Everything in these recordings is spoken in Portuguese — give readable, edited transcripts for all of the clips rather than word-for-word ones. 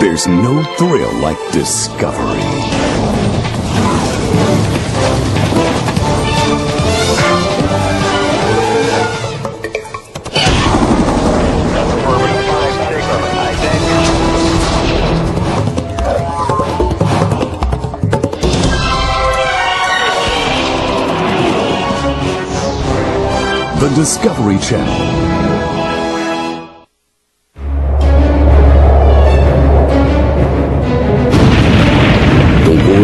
There's no thrill like discovery. The Discovery Channel.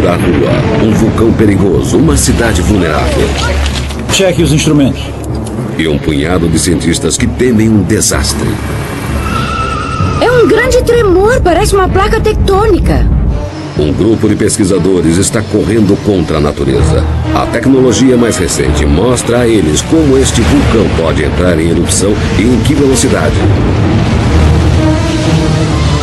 Rua, um vulcão perigoso, uma cidade vulnerável. Cheque os instrumentos. E um punhado de cientistas que temem um desastre. É um grande tremor, parece uma placa tectônica. Um grupo de pesquisadores está correndo contra a natureza. A tecnologia mais recente mostra a eles como este vulcão pode entrar em erupção e em que velocidade.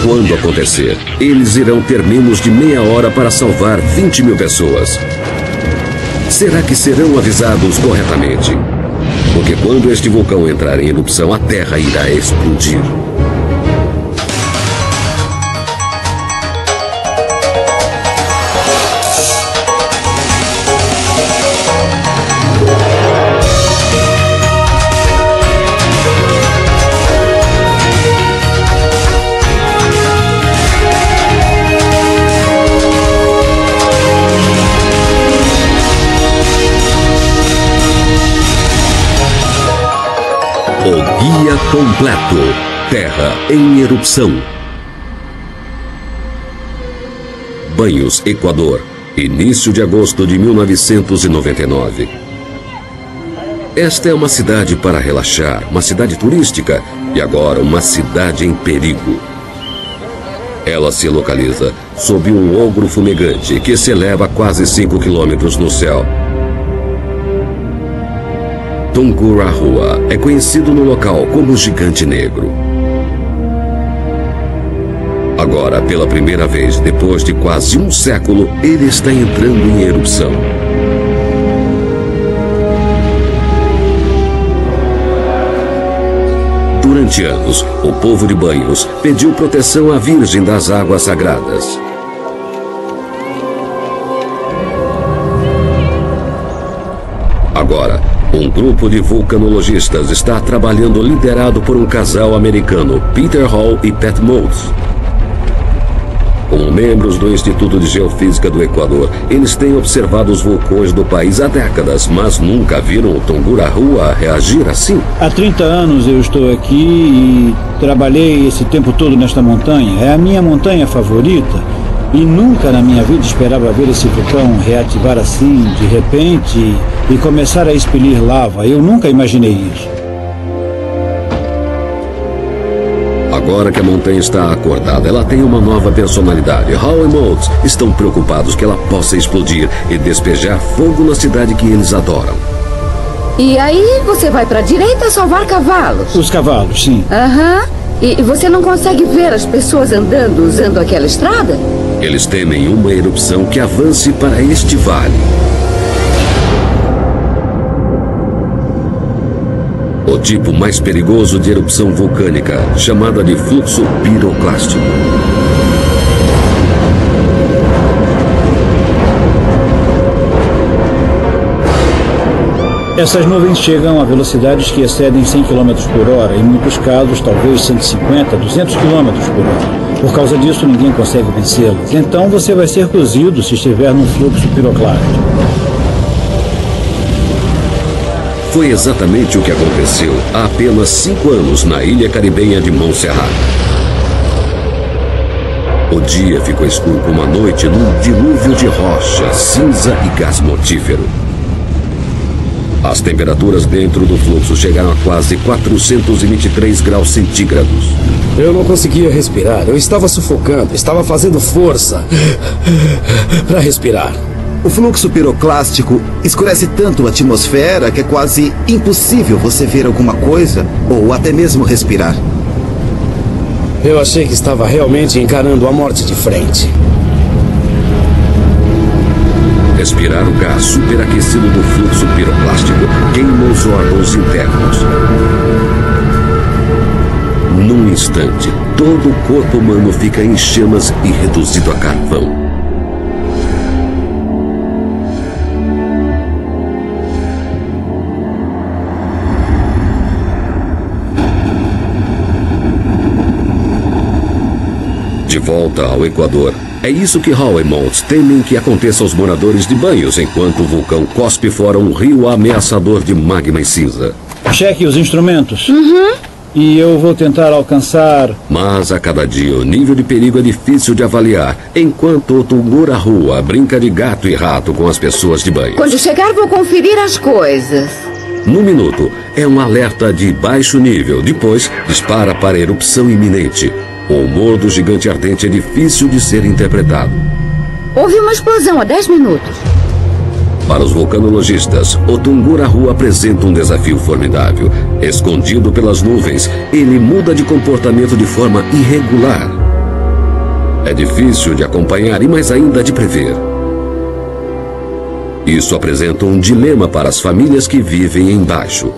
Quando acontecer, eles irão ter menos de meia hora para salvar 20 mil pessoas. Será que serão avisados corretamente? Porque quando este vulcão entrar em erupção, a Terra irá explodir. O guia completo. Terra em erupção. Banhos, Equador. Início de agosto de 1999. Esta é uma cidade para relaxar, uma cidade turística e agora uma cidade em perigo. Ela se localiza sob um ogro fumegante que se eleva a quase 5 quilômetros no céu. Tungurahua é conhecido no local como Gigante Negro. Agora, pela primeira vez, depois de quase um século, ele está entrando em erupção. Durante anos, o povo de Banhos pediu proteção à Virgem das Águas Sagradas. Agora, um grupo de vulcanologistas está trabalhando liderado por um casal americano, Peter Hall e Pat Moulds. Como membros do Instituto de Geofísica do Equador, eles têm observado os vulcões do país há décadas, mas nunca viram o Tungurahua reagir assim. Há 30 anos eu estou aqui e trabalhei esse tempo todo nesta montanha. É a minha montanha favorita. E nunca na minha vida esperava ver esse vulcão reativar assim, de repente, e começar a expelir lava. Eu nunca imaginei isso. Agora que a montanha está acordada, ela tem uma nova personalidade. Hall e Moulds estão preocupados que ela possa explodir e despejar fogo na cidade que eles adoram. E aí você vai para a direita salvar cavalos? Os cavalos, sim. Aham. E você não consegue ver as pessoas andando usando aquela estrada? Eles temem uma erupção que avance para este vale. O tipo mais perigoso de erupção vulcânica, chamada de fluxo piroclástico. Essas nuvens chegam a velocidades que excedem 100 km por hora, em muitos casos talvez 150, 200 km por hora. Por causa disso, ninguém consegue vencê-las. Então você vai ser cozido se estiver num fluxo piroclástico. Foi exatamente o que aconteceu há apenas 5 anos na ilha caribenha de Montserrat. O dia ficou escuro como a noite num dilúvio de rocha, cinza e gás mortífero. As temperaturas dentro do fluxo chegaram a quase 423 graus centígrados. Eu não conseguia respirar, eu estava sufocando, estava fazendo força para respirar. O fluxo piroclástico escurece tanto a atmosfera que é quase impossível você ver alguma coisa ou até mesmo respirar. Eu achei que estava realmente encarando a morte de frente. Respirar o gás superaquecido do fluxo piroclástico queima os órgãos internos. Num instante, todo o corpo humano fica em chamas e reduzido a carvão. De volta ao Equador, é isso que Hall e Moulds temem que aconteça aos moradores de Banhos enquanto o vulcão cospe fora um rio ameaçador de magma e cinza. Cheque os instrumentos. E eu vou tentar alcançar... Mas a cada dia o nível de perigo é difícil de avaliar, enquanto o Tungura Rua brinca de gato e rato com as pessoas de Banhos. Quando chegar, vou conferir as coisas. No minuto, é um alerta de baixo nível. Depois, dispara para erupção iminente. O humor do gigante ardente é difícil de ser interpretado. Houve uma explosão há 10 minutos. Para os vulcanologistas, o Tungura Rua apresenta um desafio formidável. Escondido pelas nuvens, ele muda de comportamento de forma irregular. É difícil de acompanhar e mais ainda de prever. Isso apresenta um dilema para as famílias que vivem embaixo.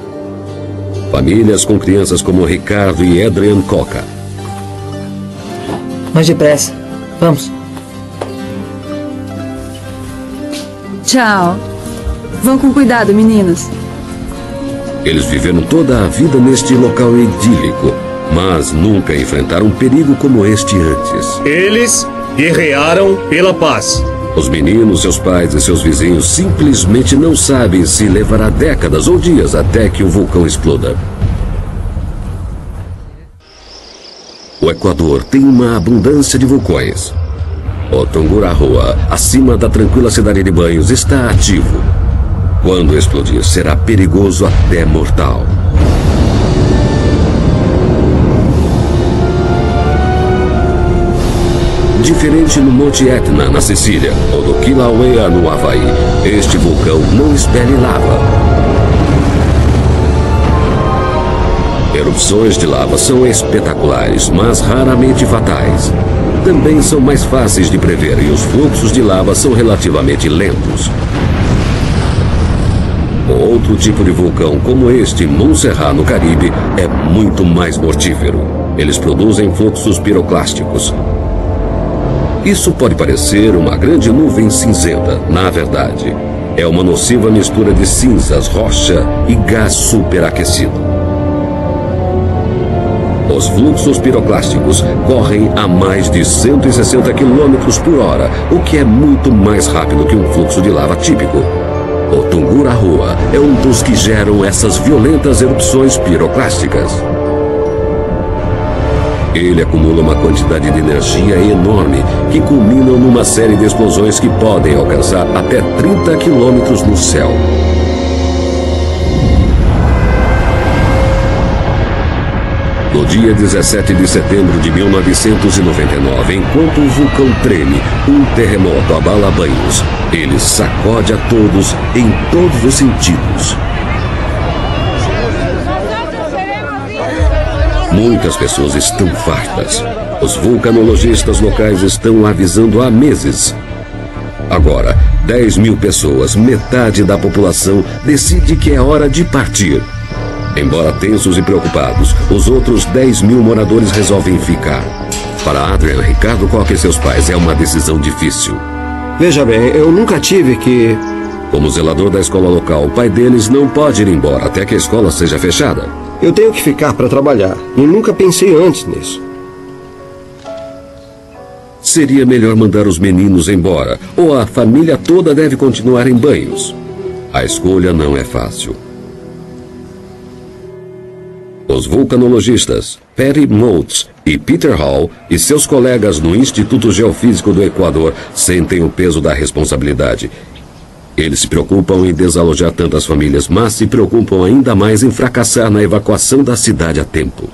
Famílias com crianças como Ricardo e Adrian Coca. Mais depressa. Vamos. Tchau. Vão com cuidado, meninos. Eles viveram toda a vida neste local idílico, mas nunca enfrentaram um perigo como este antes. Eles guerrearam pela paz. Os meninos, seus pais e seus vizinhos simplesmente não sabem se levará décadas ou dias até que o vulcão exploda. O Equador tem uma abundância de vulcões. O Tungura Rua, acima da tranquila cidade de Banhos, está ativo. Quando explodir, será perigoso até mortal. Diferente no Monte Etna, na Sicília, ou do Kilauea, no Havaí, este vulcão não expele lava. Erupções de lava são espetaculares, mas raramente fatais. Também são mais fáceis de prever e os fluxos de lava são relativamente lentos. Outro tipo de vulcão, como este Montserrat no Caribe, é muito mais mortífero. Eles produzem fluxos piroclásticos. Isso pode parecer uma grande nuvem cinzenta. Na verdade, é uma nociva mistura de cinzas, rocha e gás superaquecido. Os fluxos piroclásticos correm a mais de 160 km por hora, o que é muito mais rápido que um fluxo de lava típico. O Tungura Rua é um dos que geram essas violentas erupções piroclásticas. Ele acumula uma quantidade de energia enorme que culminam numa série de explosões que podem alcançar até 30 km no céu. No dia 17 de setembro de 1999, enquanto o vulcão treme, um terremoto abala Banhos. Ele sacode a todos em todos os sentidos. Muitas pessoas estão fartas. Os vulcanologistas locais estão avisando há meses. Agora, 10.000 pessoas, metade da população, decide que é hora de partir. Embora tensos e preocupados, os outros 10.000 moradores resolvem ficar. Para Adrian, Ricardo Coca e seus pais, é uma decisão difícil. Veja bem, eu nunca tive que... Como zelador da escola local, o pai deles não pode ir embora até que a escola seja fechada. Eu tenho que ficar para trabalhar, e nunca pensei antes nisso. Seria melhor mandar os meninos embora, ou a família toda deve continuar em Banhos. A escolha não é fácil. Os vulcanologistas Perry Moulds e Peter Hall e seus colegas no Instituto Geofísico do Equador sentem o peso da responsabilidade. Eles se preocupam em desalojar tantas famílias, mas se preocupam ainda mais em fracassar na evacuação da cidade a tempo.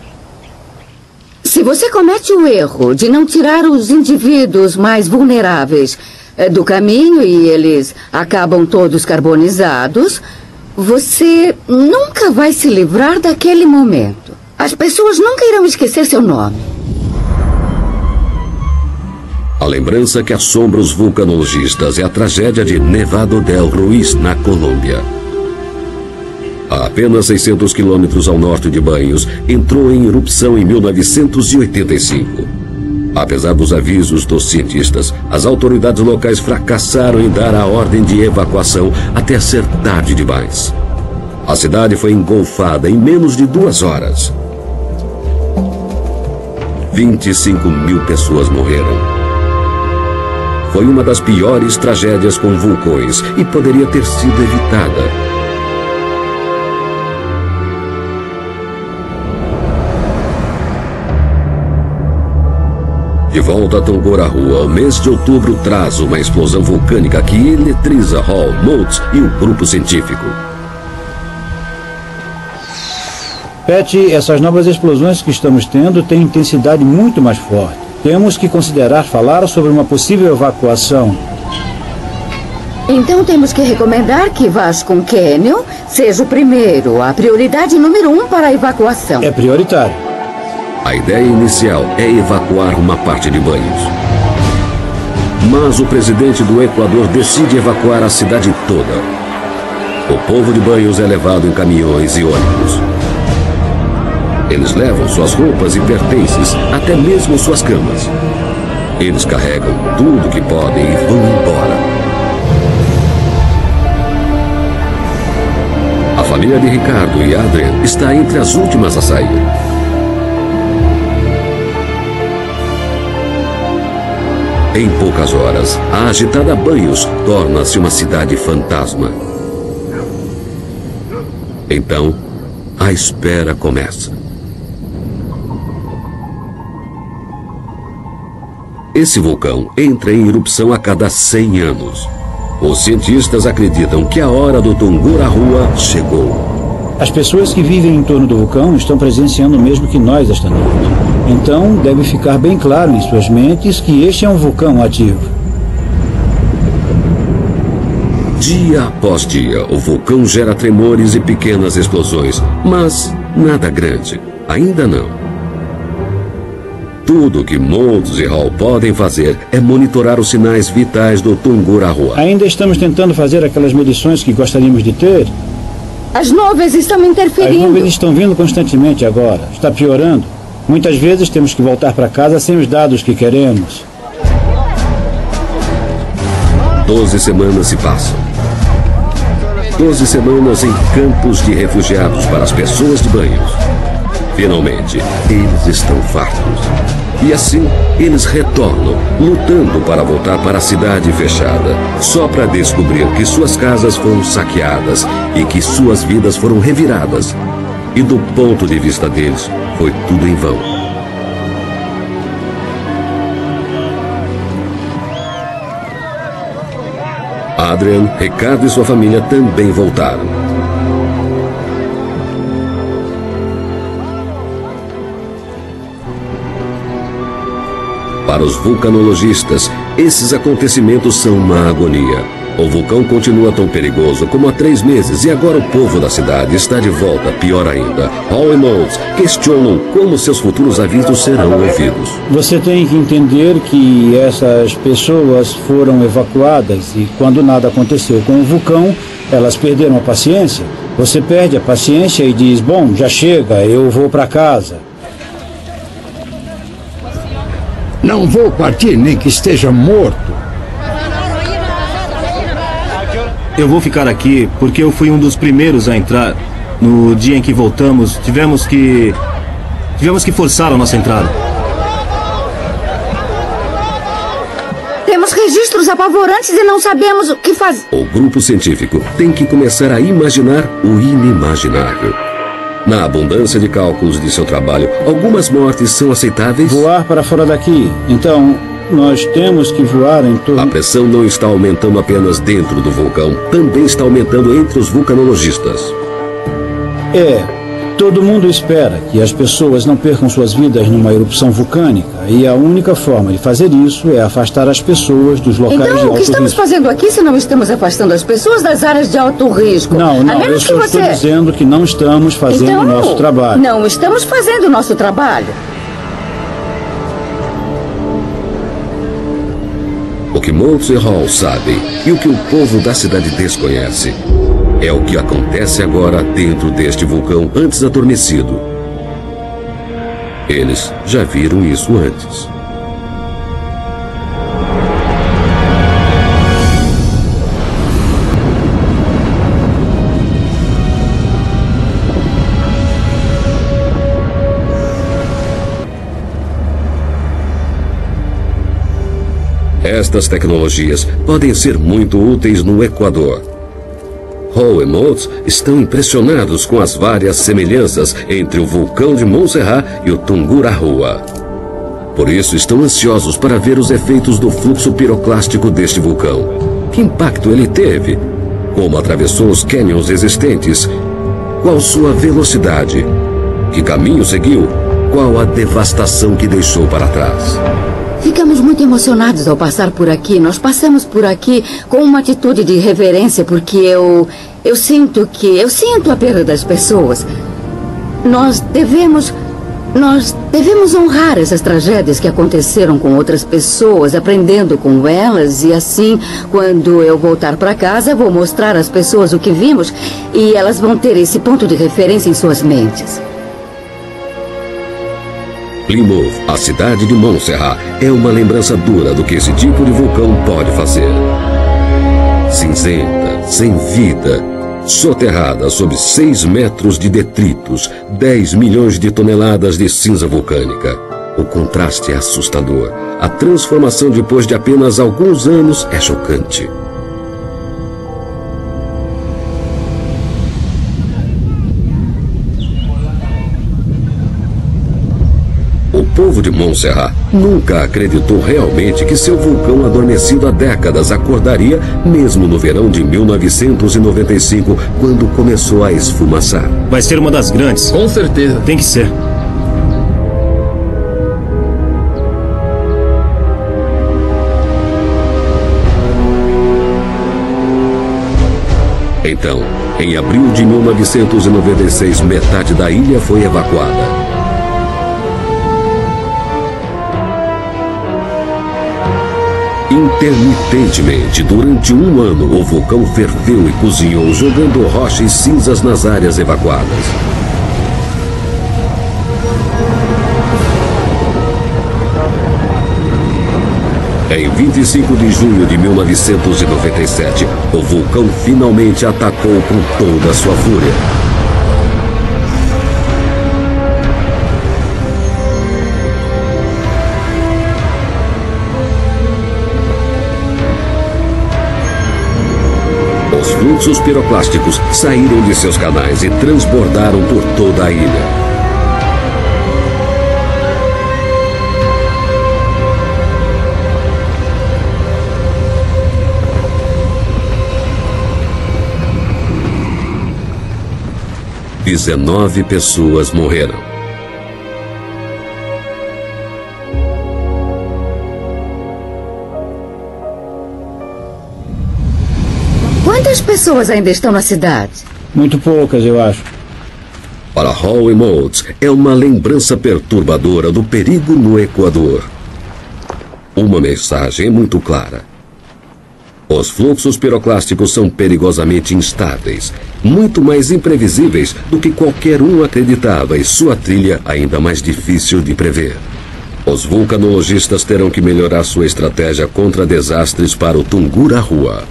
Se você comete o erro de não tirar os indivíduos mais vulneráveis do caminho e eles acabam todos carbonizados, você nunca vai se livrar daquele momento. As pessoas nunca irão esquecer seu nome. A lembrança que assombra os vulcanologistas é a tragédia de Nevado del Ruiz, na Colômbia. Há apenas 600 quilômetros ao norte de Banhos, entrou em erupção em 1985. Apesar dos avisos dos cientistas, as autoridades locais fracassaram em dar a ordem de evacuação até ser tarde demais. A cidade foi engolfada em menos de 2 horas. 25 mil pessoas morreram. Foi uma das piores tragédias com vulcões e poderia ter sido evitada. De volta a Tungurahua, o mês de outubro traz uma explosão vulcânica que eletriza Hall, Moulds e o grupo científico. Pat, essas novas explosões que estamos tendo têm intensidade muito mais forte. Temos que considerar falar sobre uma possível evacuação. Então temos que recomendar que Vasco Canyon seja o primeiro, a prioridade número 1 para a evacuação. É prioritário. A ideia inicial é evacuar uma parte de Banhos. Mas o presidente do Equador decide evacuar a cidade toda. O povo de Banhos é levado em caminhões e ônibus. Eles levam suas roupas e pertences, até mesmo suas camas. Eles carregam tudo que podem e vão embora. A família de Ricardo e Adrian está entre as últimas a sair. Em poucas horas, a agitada Banhos torna-se uma cidade fantasma. Então, a espera começa. Esse vulcão entra em erupção a cada 100 anos. Os cientistas acreditam que a hora do Tungurahua chegou. As pessoas que vivem em torno do vulcão estão presenciando o mesmo que nós esta noite. Então, deve ficar bem claro em suas mentes que este é um vulcão ativo. Dia após dia, o vulcão gera tremores e pequenas explosões, mas nada grande. Ainda não. Tudo que Moulds e Hall podem fazer é monitorar os sinais vitais do Tungurahua. Ainda estamos tentando fazer aquelas medições que gostaríamos de ter. As nuvens estão interferindo. As nuvens estão vindo constantemente agora. Está piorando. Muitas vezes temos que voltar para casa sem os dados que queremos. 12 semanas se passam. 12 semanas em campos de refugiados para as pessoas de Banhos. Finalmente, eles estão fartos. E assim, eles retornam, lutando para voltar para a cidade fechada, só para descobrir que suas casas foram saqueadas e que suas vidas foram reviradas. E do ponto de vista deles, foi tudo em vão. Adrian, Ricardo e sua família também voltaram. Para os vulcanologistas, esses acontecimentos são uma agonia. O vulcão continua tão perigoso como há 3 meses e agora o povo da cidade está de volta, pior ainda. Hall e Moulds questionam como seus futuros avisos serão ouvidos. Você tem que entender que essas pessoas foram evacuadas e quando nada aconteceu com o vulcão, elas perderam a paciência. Você perde a paciência e diz, bom, já chega, eu vou para casa. Não vou partir nem que esteja morto. Eu vou ficar aqui porque eu fui um dos primeiros a entrar. No dia em que voltamos, tivemos que forçar a nossa entrada. Temos registros apavorantes e não sabemos o que fazer. O grupo científico tem que começar a imaginar o inimaginável. Na abundância de cálculos de seu trabalho, algumas mortes são aceitáveis. Voar para fora daqui. Então, nós temos que voar em torno... A pressão não está aumentando apenas dentro do vulcão, também está aumentando entre os vulcanologistas. Todo mundo espera que as pessoas não percam suas vidas numa erupção vulcânica e a única forma de fazer isso é afastar as pessoas dos locais de alto risco. Então, o que estamos fazendo aqui se não estamos afastando as pessoas das áreas de alto risco? Não, eu só estou dizendo que não estamos fazendo o nosso trabalho. Não estamos fazendo o nosso trabalho. O que Moulds e Hall sabem e o que o povo da cidade desconhece É o que acontece agora dentro deste vulcão antes adormecido. Eles já viram isso antes. Estas tecnologias podem ser muito úteis no Equador. Hall e Moulds estão impressionados com as várias semelhanças entre o vulcão de Montserrat e o Tungurahua. Por isso estão ansiosos para ver os efeitos do fluxo piroclástico deste vulcão. Que impacto ele teve? Como atravessou os cânions existentes? Qual sua velocidade? Que caminho seguiu? Qual a devastação que deixou para trás? Ficamos muito emocionados ao passar por aqui. Nós passamos por aqui com uma atitude de reverência, porque eu sinto a perda das pessoas. Nós devemos honrar essas tragédias que aconteceram com outras pessoas, aprendendo com elas, e assim, quando eu voltar para casa, vou mostrar às pessoas o que vimos e elas vão ter esse ponto de referência em suas mentes. Plymouth, a cidade de Montserrat, é uma lembrança dura do que esse tipo de vulcão pode fazer. Cinzenta, sem vida, soterrada sob 6 metros de detritos, 10 milhões de toneladas de cinza vulcânica. O contraste é assustador. A transformação depois de apenas alguns anos é chocante. O povo de Montserrat nunca acreditou realmente que seu vulcão adormecido há décadas acordaria, mesmo no verão de 1995, quando começou a esfumaçar. Vai ser uma das grandes. Com certeza. Tem que ser. Então, em abril de 1996, metade da ilha foi evacuada. Intermitentemente, durante um ano, o vulcão ferveu e cozinhou, jogando rocha e cinzas nas áreas evacuadas. Em 25 de junho de 1997, o vulcão finalmente atacou com toda a sua fúria. Os fluxos piroclásticos saíram de seus canais e transbordaram por toda a ilha. E 19 pessoas morreram. Quantas pessoas ainda estão na cidade? Muito poucas, eu acho. Para Hall e Moulds, é uma lembrança perturbadora do perigo no Equador. Uma mensagem muito clara. Os fluxos piroclásticos são perigosamente instáveis, muito mais imprevisíveis do que qualquer um acreditava e sua trilha ainda mais difícil de prever. Os vulcanologistas terão que melhorar sua estratégia contra desastres para o Tungurahua.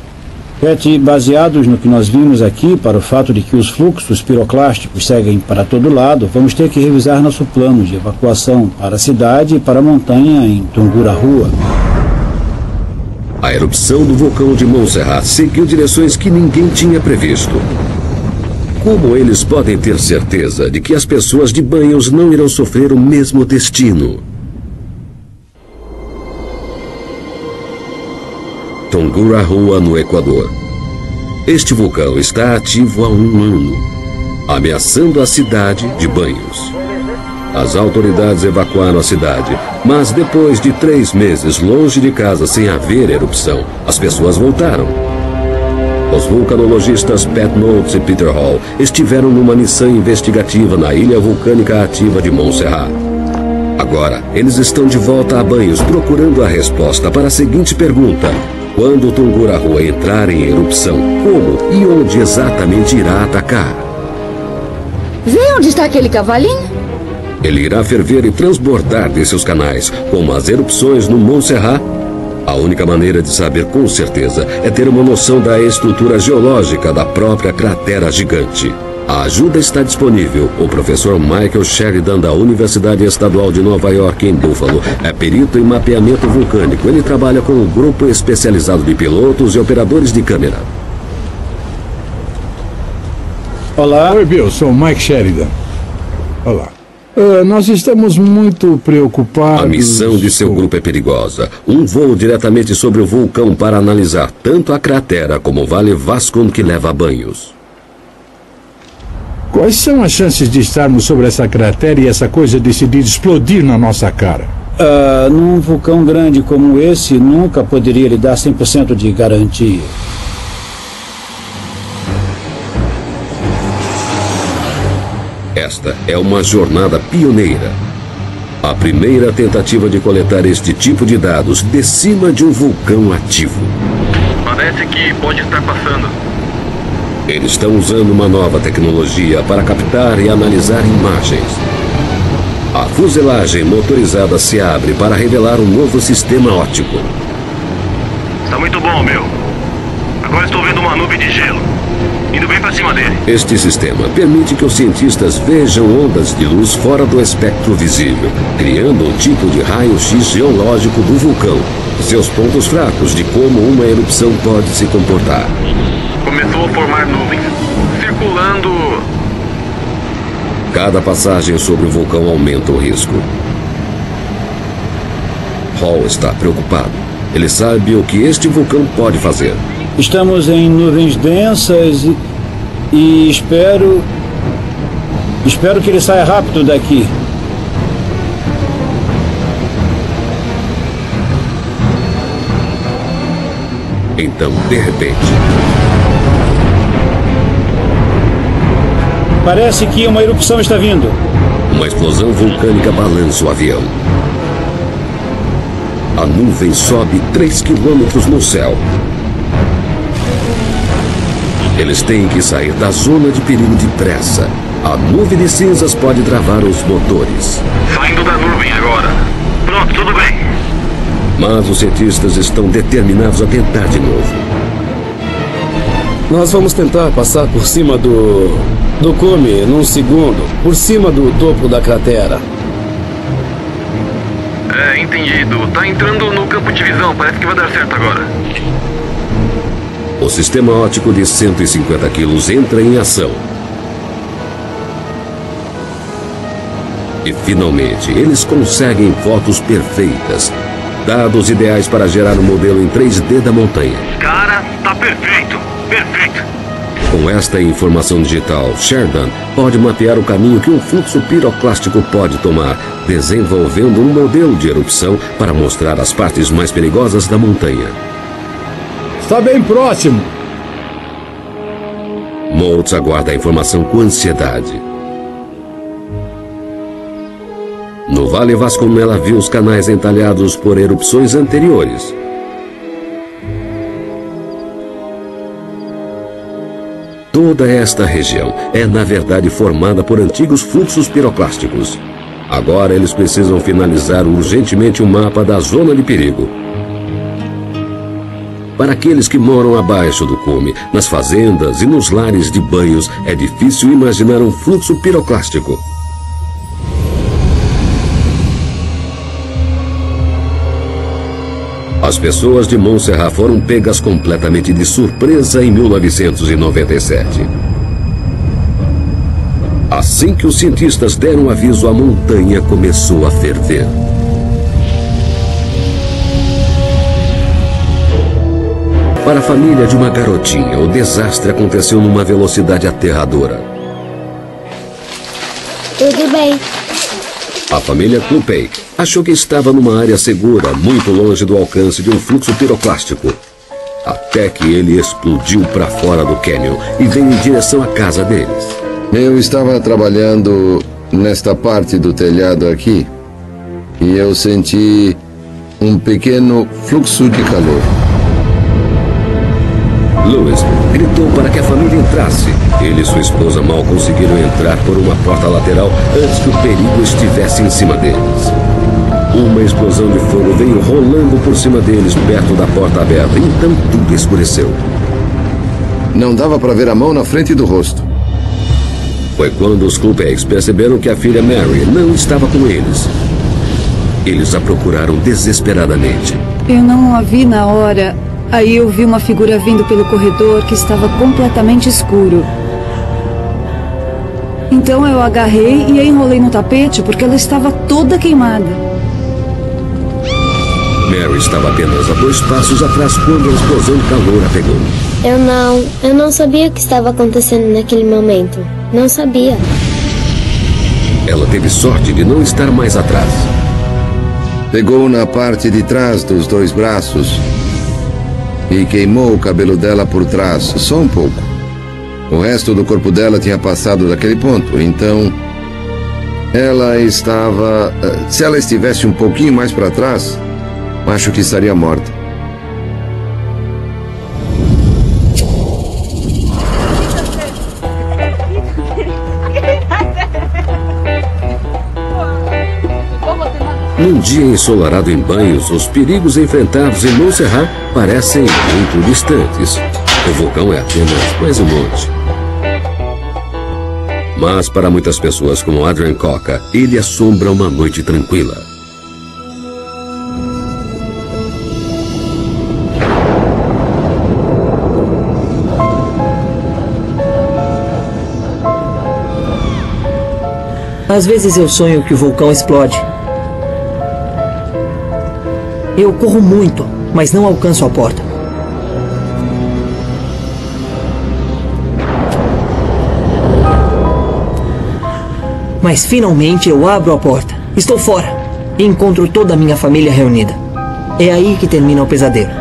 Pat, baseados no que nós vimos aqui, para o fato de que os fluxos piroclásticos seguem para todo lado, vamos ter que revisar nosso plano de evacuação para a cidade e para a montanha em Tungurahua. A erupção do vulcão de Montserrat seguiu direções que ninguém tinha previsto. Como eles podem ter certeza de que as pessoas de Banhos não irão sofrer o mesmo destino? Tungurahua, no Equador. Este vulcão está ativo há um ano, ameaçando a cidade de Banhos. As autoridades evacuaram a cidade, mas depois de 3 meses longe de casa sem haver erupção, as pessoas voltaram. Os vulcanologistas Pat Moulds e Peter Hall estiveram numa missão investigativa na ilha vulcânica ativa de Montserrat. Agora, eles estão de volta a Banhos procurando a resposta para a seguinte pergunta: Quando o Tungurahua entrar em erupção, como e onde exatamente irá atacar? Vê onde está aquele cavalinho? Ele irá ferver e transbordar de seus canais, como as erupções no Montserrat. A única maneira de saber com certeza é ter uma noção da estrutura geológica da própria cratera gigante. A ajuda está disponível. O professor Michael Sheridan, da Universidade Estadual de Nova York, em Buffalo, é perito em mapeamento vulcânico. Ele trabalha com um grupo especializado de pilotos e operadores de câmera. Olá. Oi, Bill. Sou o Mike Sheridan. Olá. Nós estamos muito preocupados... A missão de seu grupo é perigosa. Um voo diretamente sobre o vulcão para analisar tanto a cratera como o Vale Vascon que leva a banhos. Quais são as chances de estarmos sobre essa cratera e essa coisa decidir explodir na nossa cara? Num vulcão grande como esse, nunca poderia lhe dar 100% de garantia. Esta é uma jornada pioneira. A primeira tentativa de coletar este tipo de dados de cima de um vulcão ativo. Parece que pode estar passando. Eles estão usando uma nova tecnologia para captar e analisar imagens. A fuselagem motorizada se abre para revelar um novo sistema óptico. Está muito bom, meu. Agora estou vendo uma nuvem de gelo, indo bem para cima dele. Este sistema permite que os cientistas vejam ondas de luz fora do espectro visível, criando um tipo de raio-x geológico do vulcão, seus pontos fracos de como uma erupção pode se comportar. Começou a formar nuvens, circulando. Cada passagem sobre o vulcão aumenta o risco. Hall está preocupado. Ele sabe o que este vulcão pode fazer. Estamos em nuvens densas e espero que ele saia rápido daqui. Então, de repente... Parece que uma erupção está vindo. Uma explosão vulcânica balança o avião. A nuvem sobe 3 quilômetros no céu. Eles têm que sair da zona de perigo depressa. A nuvem de cinzas pode travar os motores. Saindo da nuvem agora. Pronto, tudo bem. Mas os cientistas estão determinados a tentar de novo. Nós vamos tentar passar por cima do cume num segundo, por cima do topo da cratera. Entendido. Tá entrando no campo de visão. Parece que vai dar certo agora. O sistema óptico de 150 quilos entra em ação. E finalmente, eles conseguem fotos perfeitas. Dados ideais para gerar um modelo em 3D da montanha. Cara, tá perfeito. Perfeito. Com esta informação digital, Sheridan pode mapear o caminho que um fluxo piroclástico pode tomar, desenvolvendo um modelo de erupção para mostrar as partes mais perigosas da montanha. Está bem próximo. Moulds aguarda a informação com ansiedade. No Vale Vascon, ela viu os canais entalhados por erupções anteriores. Toda esta região é, na verdade, formada por antigos fluxos piroclásticos. Agora eles precisam finalizar urgentemente um mapa da zona de perigo. Para aqueles que moram abaixo do cume, nas fazendas e nos lares de banhos, é difícil imaginar um fluxo piroclástico. As pessoas de Montserrat foram pegas completamente de surpresa em 1997. Assim que os cientistas deram aviso, a montanha começou a ferver. Para a família de uma garotinha, o desastre aconteceu numa velocidade aterradora. Tudo bem. A família Clupey achou que estava numa área segura, muito longe do alcance de um fluxo piroclástico. Até que ele explodiu para fora do cânion e veio em direção à casa deles. Eu estava trabalhando nesta parte do telhado aqui e eu senti um pequeno fluxo de calor. Lewis gritou para que a família entrasse. Ele e sua esposa mal conseguiram entrar por uma porta lateral antes que o perigo estivesse em cima deles. Uma explosão de fogo veio rolando por cima deles perto da porta aberta. Então tudo escureceu. Não dava para ver a mão na frente do rosto. Foi quando os Klupeks perceberam que a filha Mary não estava com eles. Eles a procuraram desesperadamente. Eu não a vi na hora. Aí eu vi uma figura vindo pelo corredor que estava completamente escuro. Então eu agarrei e a enrolei no tapete porque ela estava toda queimada. Mary estava apenas a 2 passos atrás quando a explosão de calor a pegou. Eu não sabia o que estava acontecendo naquele momento. Não sabia. Ela teve sorte de não estar mais atrás. Pegou na parte de trás dos 2 braços e queimou o cabelo dela por trás, só um pouco. O resto do corpo dela tinha passado daquele ponto, então ela estava... Se ela estivesse um pouquinho mais para trás, acho que estaria morta. Num dia ensolarado em Banhos, os perigos enfrentados em Montserrat parecem muito distantes. O vulcão é apenas mais um monte. Mas para muitas pessoas como Adrian Coca, ele assombra uma noite tranquila. Às vezes eu sonho que o vulcão explode. Eu corro muito, mas não alcanço a porta. Mas finalmente eu abro a porta. Estou fora e encontro toda a minha família reunida. É aí que termina o pesadelo.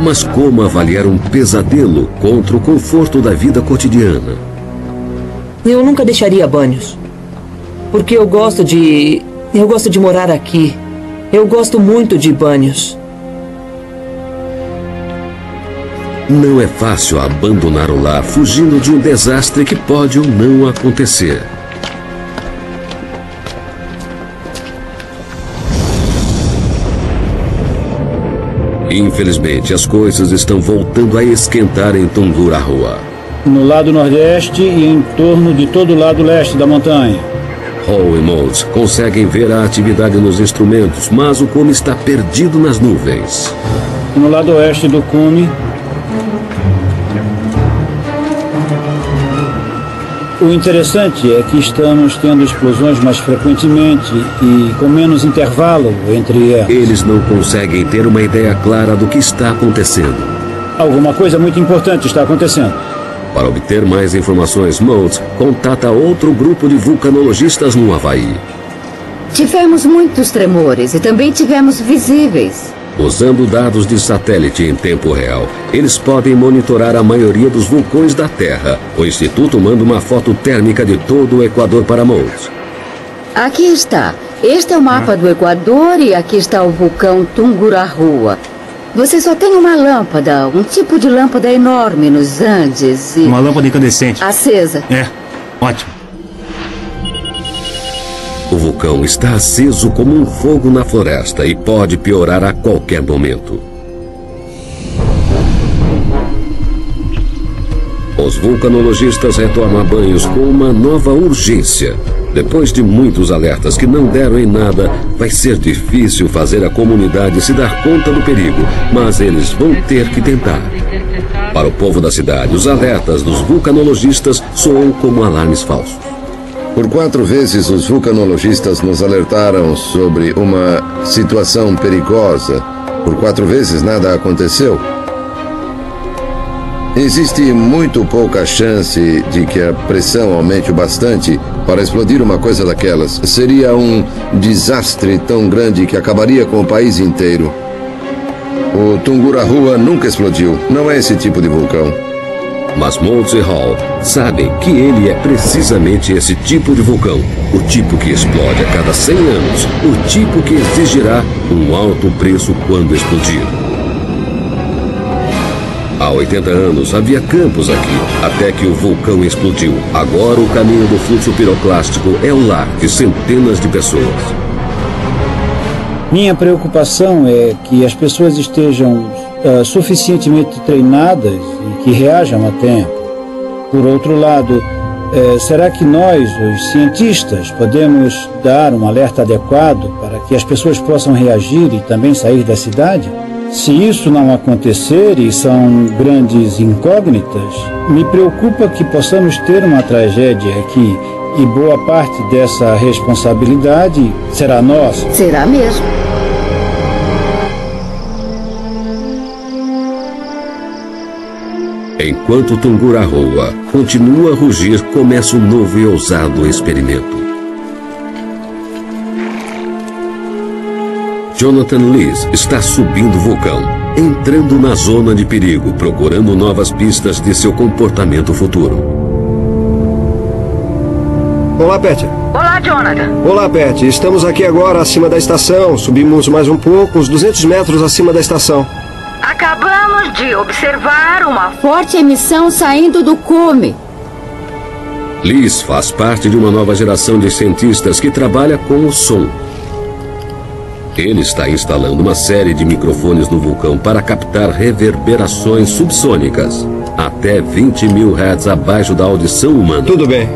Mas como avaliar um pesadelo contra o conforto da vida cotidiana? Eu nunca deixaria Banhos. Porque eu gosto de morar aqui. Eu gosto muito de Banhos. Não é fácil abandonar o lar fugindo de um desastre que pode ou não acontecer. Infelizmente, as coisas estão voltando a esquentar em Tungurahua. No lado nordeste e em torno de todo o lado leste da montanha. Hall e Moulds conseguem ver a atividade nos instrumentos, mas o cume está perdido nas nuvens. No lado oeste do cume, o interessante é que estamos tendo explosões mais frequentemente e com menos intervalo entre elas. Eles não conseguem ter uma ideia clara do que está acontecendo. Alguma coisa muito importante está acontecendo. Para obter mais informações, Moulds contata outro grupo de vulcanologistas no Havaí. Tivemos muitos tremores e também tivemos visíveis. Usando dados de satélite em tempo real, eles podem monitorar a maioria dos vulcões da Terra. O Instituto manda uma foto térmica de todo o Equador para Moulds. Aqui está. Este é o mapa do Equador e aqui está o vulcão Tungurahua. Você só tem uma lâmpada, um tipo de lâmpada enorme nos Andes e... Uma lâmpada incandescente. Acesa. É, ótimo. O vulcão está aceso como um fogo na floresta e pode piorar a qualquer momento. Os vulcanologistas retornam a Banhos com uma nova urgência. Depois de muitos alertas que não deram em nada, vai ser difícil fazer a comunidade se dar conta do perigo, mas eles vão ter que tentar. Para o povo da cidade, os alertas dos vulcanologistas soam como alarmes falsos. Por 4 vezes, os vulcanologistas nos alertaram sobre uma situação perigosa. Por 4 vezes, nada aconteceu. Existe muito pouca chance de que a pressão aumente o bastante para explodir uma coisa daquelas. Seria um desastre tão grande que acabaria com o país inteiro. O Tungurahua nunca explodiu. Não é esse tipo de vulcão. Mas Moulds e Hall sabem que ele é precisamente esse tipo de vulcão, o tipo que explode a cada 100 anos, o tipo que exigirá um alto preço quando explodir. Há 80 anos havia campos aqui, até que o vulcão explodiu. Agora o caminho do fluxo piroclástico é o lar de centenas de pessoas. Minha preocupação é que as pessoas estejam suficientemente treinadas e que reajam a tempo. Por outro lado, será que nós, os cientistas, podemos dar um alerta adequado para que as pessoas possam reagir e também sair da cidade? Se isso não acontecer e são grandes incógnitas, me preocupa que possamos ter uma tragédia aqui e boa parte dessa responsabilidade será nossa. Será mesmo. Enquanto Tungurahoa continua a rugir, começa um novo e ousado experimento. Jonathan Lees está subindo o vulcão, entrando na zona de perigo, procurando novas pistas de seu comportamento futuro. Olá, Pat. Olá, Jonathan. Olá, Pat. Estamos aqui agora acima da estação. Subimos mais um pouco, uns 200 metros acima da estação. Acabamos de observar uma forte emissão saindo do cume. Lees faz parte de uma nova geração de cientistas que trabalha com o som. Ele está instalando uma série de microfones no vulcão para captar reverberações subsônicas, até 20 mil Hz abaixo da audição humana. Tudo bem.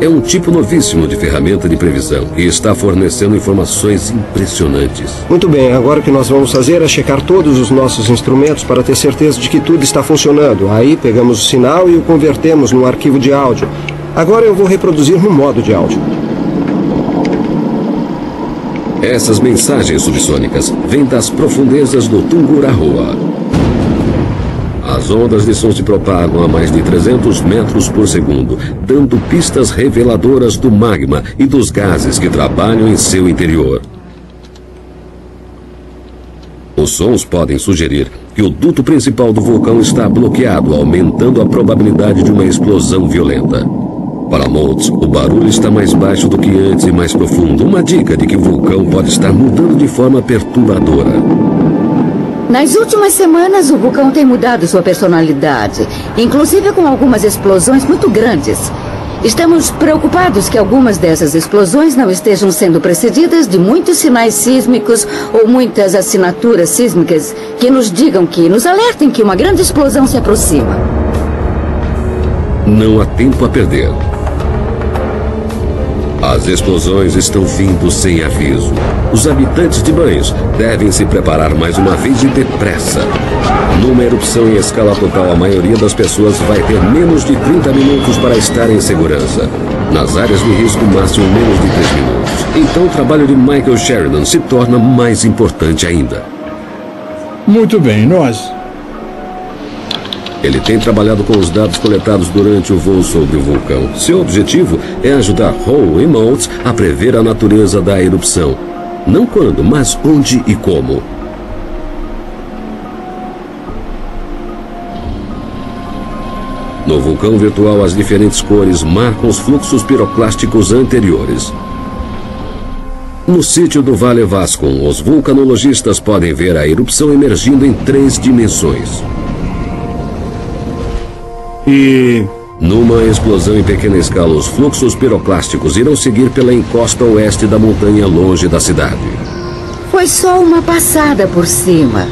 É um tipo novíssimo de ferramenta de previsão e está fornecendo informações impressionantes. Muito bem, agora o que nós vamos fazer é checar todos os nossos instrumentos para ter certeza de que tudo está funcionando. Aí pegamos o sinal e o convertemos num arquivo de áudio. Agora eu vou reproduzir no modo de áudio. Essas mensagens subsônicas vêm das profundezas do Tungurahoa. As ondas de som se propagam a mais de 300 metros por segundo, dando pistas reveladoras do magma e dos gases que trabalham em seu interior. Os sons podem sugerir que o duto principal do vulcão está bloqueado, aumentando a probabilidade de uma explosão violenta. Para Moulds, o barulho está mais baixo do que antes e mais profundo, uma dica de que o vulcão pode estar mudando de forma perturbadora. Nas últimas semanas, o vulcão tem mudado sua personalidade, inclusive com algumas explosões muito grandes. Estamos preocupados que algumas dessas explosões não estejam sendo precedidas de muitos sinais sísmicos ou muitas assinaturas sísmicas que nos digam que nos alertem que uma grande explosão se aproxima. Não há tempo a perder. As explosões estão vindo sem aviso. Os habitantes de Banhos devem se preparar mais uma vez e depressa. Numa erupção em escala total, a maioria das pessoas vai ter menos de 30 minutos para estar em segurança. Nas áreas de risco, máximo menos de 3 minutos. Então o trabalho de Michael Sheridan se torna mais importante ainda. Muito bem, nós... Ele tem trabalhado com os dados coletados durante o voo sobre o vulcão. Seu objetivo é ajudar Hall e Moulds a prever a natureza da erupção. Não quando, mas onde e como. No vulcão virtual, as diferentes cores marcam os fluxos piroclásticos anteriores. No sítio do Vale Vascon, os vulcanologistas podem ver a erupção emergindo em 3 dimensões. E... Numa explosão em pequena escala, os fluxos piroclásticos irão seguir pela encosta oeste da montanha, longe da cidade. Foi só uma passada por cima.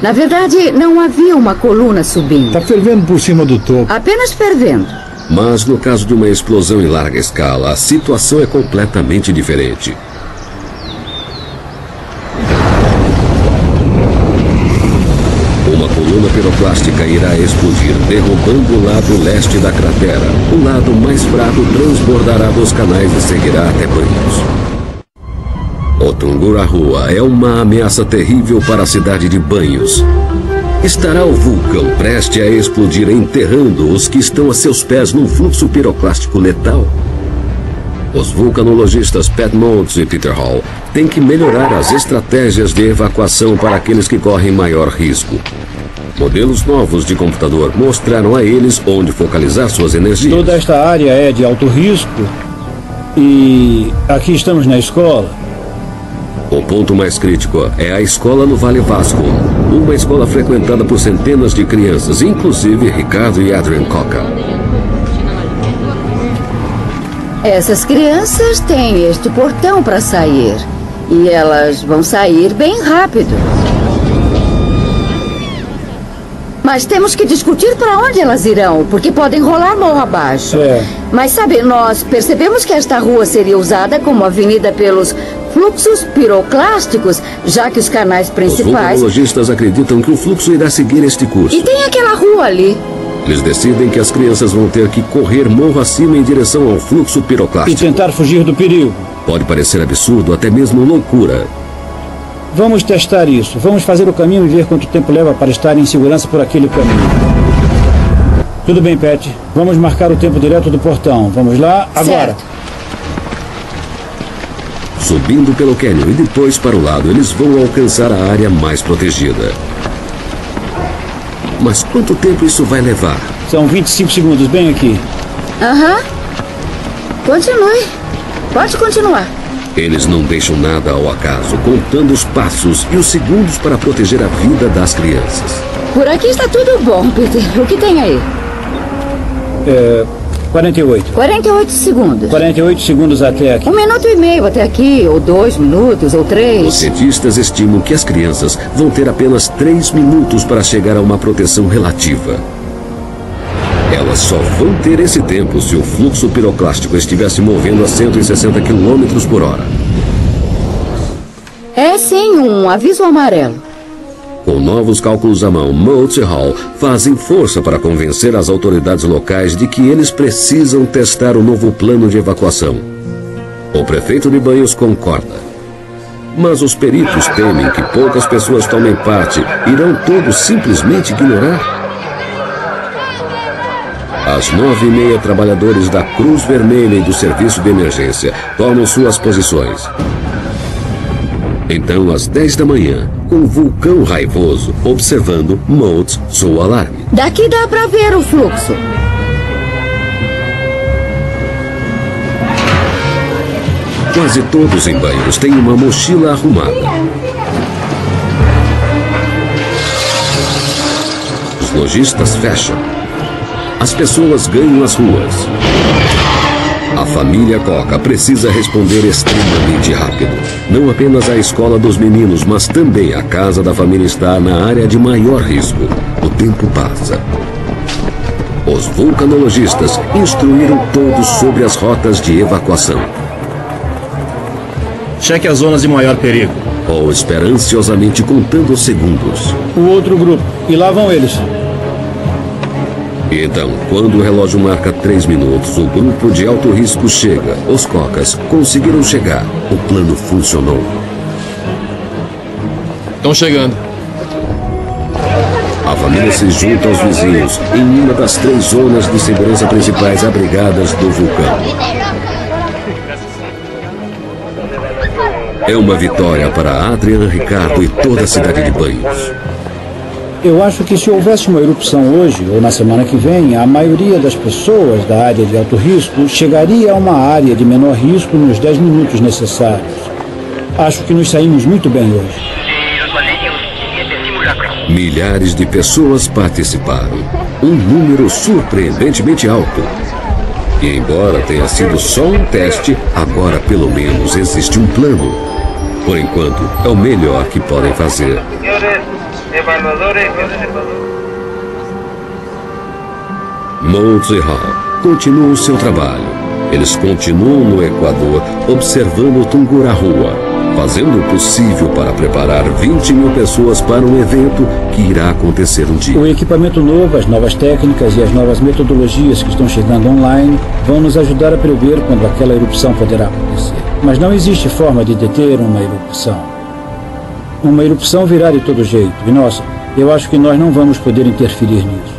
Na verdade, não havia uma coluna subindo. Está fervendo por cima do topo. Apenas fervendo. Mas no caso de uma explosão em larga escala, a situação é completamente diferente. Uma coluna piroclástica irá explodir, derrubando o lado leste da cratera. O lado mais fraco transbordará dos canais e seguirá até Banhos. O Tungurahoa é uma ameaça terrível para a cidade de Banhos. Estará o vulcão prestes a explodir, enterrando os que estão a seus pés num fluxo piroclástico letal? Os vulcanologistas Pat Moulds e Peter Hall têm que melhorar as estratégias de evacuação para aqueles que correm maior risco. Modelos novos de computador mostraram a eles onde focalizar suas energias. Toda esta área é de alto risco e aqui estamos na escola. O ponto mais crítico é a escola no Vale Vasco, uma escola frequentada por centenas de crianças, inclusive Ricardo e Adrian Coca. Essas crianças têm este portão para sair. E elas vão sair bem rápido. Mas temos que discutir para onde elas irão, porque podem rolar morro abaixo. Mas sabe, nós percebemos que esta rua seria usada como avenida pelos fluxos piroclásticos, já que os canais principais... Os vulcanologistas acreditam que o fluxo irá seguir este curso. E tem aquela rua ali. Eles decidem que as crianças vão ter que correr morro acima em direção ao fluxo piroclástico. E tentar fugir do perigo. Pode parecer absurdo, até mesmo loucura. Vamos testar isso. Vamos fazer o caminho e ver quanto tempo leva para estar em segurança por aquele caminho. Tudo bem, Pat. Vamos marcar o tempo direto do portão. Vamos lá, agora. Certo. Subindo pelo cânion e depois para o lado, eles vão alcançar a área mais protegida. Mas quanto tempo isso vai levar? São 25 segundos, bem aqui. Continue. Pode continuar. Eles não deixam nada ao acaso, contando os passos e os segundos para proteger a vida das crianças. Por aqui está tudo bom, Peter. O que tem aí? 48. 48 segundos. 48 segundos até aqui. 1 minuto e meio até aqui, ou 2 minutos, ou 3. Os cientistas estimam que as crianças vão ter apenas 3 minutos para chegar a uma proteção relativa. Elas só vão ter esse tempo se o fluxo piroclástico estiver se movendo a 160 km por hora. É sim um aviso amarelo. Com novos cálculos à mão, Moulds e Hall fazem força para convencer as autoridades locais de que eles precisam testar o novo plano de evacuação. O prefeito de Banhos concorda. Mas os peritos temem que poucas pessoas tomem parte. Irão todos simplesmente ignorar? Às 9h30, trabalhadores da Cruz Vermelha e do Serviço de Emergência tomam suas posições. Então, às 10 da manhã, um vulcão raivoso, observando, Moulds soa o alarme. Daqui dá para ver o fluxo. Quase todos em Banhos têm uma mochila arrumada. Os lojistas fecham. As pessoas ganham as ruas. A família Coca precisa responder extremamente rápido. Não apenas a escola dos meninos, mas também a casa da família está na área de maior risco. O tempo passa. Os vulcanologistas instruíram todos sobre as rotas de evacuação. Cheque as zonas de maior perigo. Paul espera ansiosamente contando os segundos. O outro grupo. E lá vão eles. E então, quando o relógio marca 3 minutos, o grupo de alto risco chega. Os Cocas conseguiram chegar. O plano funcionou. Estão chegando. A família se junta aos vizinhos em uma das 3 zonas de segurança principais abrigadas do vulcão. É uma vitória para Adrian, Ricardo e toda a cidade de Banhos. Eu acho que se houvesse uma erupção hoje ou na semana que vem, a maioria das pessoas da área de alto risco chegaria a uma área de menor risco nos 10 minutos necessários. Acho que nos saímos muito bem hoje. Milhares de pessoas participaram. Um número surpreendentemente alto. E embora tenha sido só um teste, agora pelo menos existe um plano. Por enquanto, é o melhor que podem fazer. Moulds e Hall continuam seu trabalho. Eles continuam no Equador observando Tungurahua, fazendo o possível para preparar 20 mil pessoas para um evento que irá acontecer um dia. O equipamento novo, as novas técnicas e as novas metodologias que estão chegando online vão nos ajudar a prever quando aquela erupção poderá acontecer. Mas não existe forma de deter uma erupção. Uma erupção virá de todo jeito, e eu acho que nós não vamos poder interferir nisso.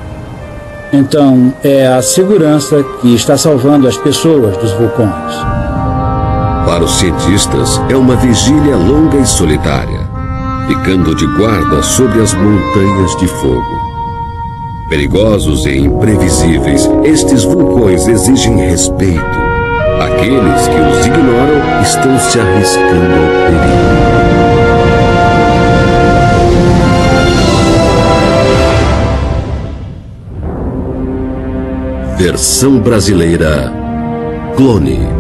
Então, é a segurança que está salvando as pessoas dos vulcões. Para os cientistas, é uma vigília longa e solitária, ficando de guarda sobre as montanhas de fogo. Perigosos e imprevisíveis, estes vulcões exigem respeito. Aqueles que os ignoram estão se arriscando ao perigo. Versão brasileira Clone.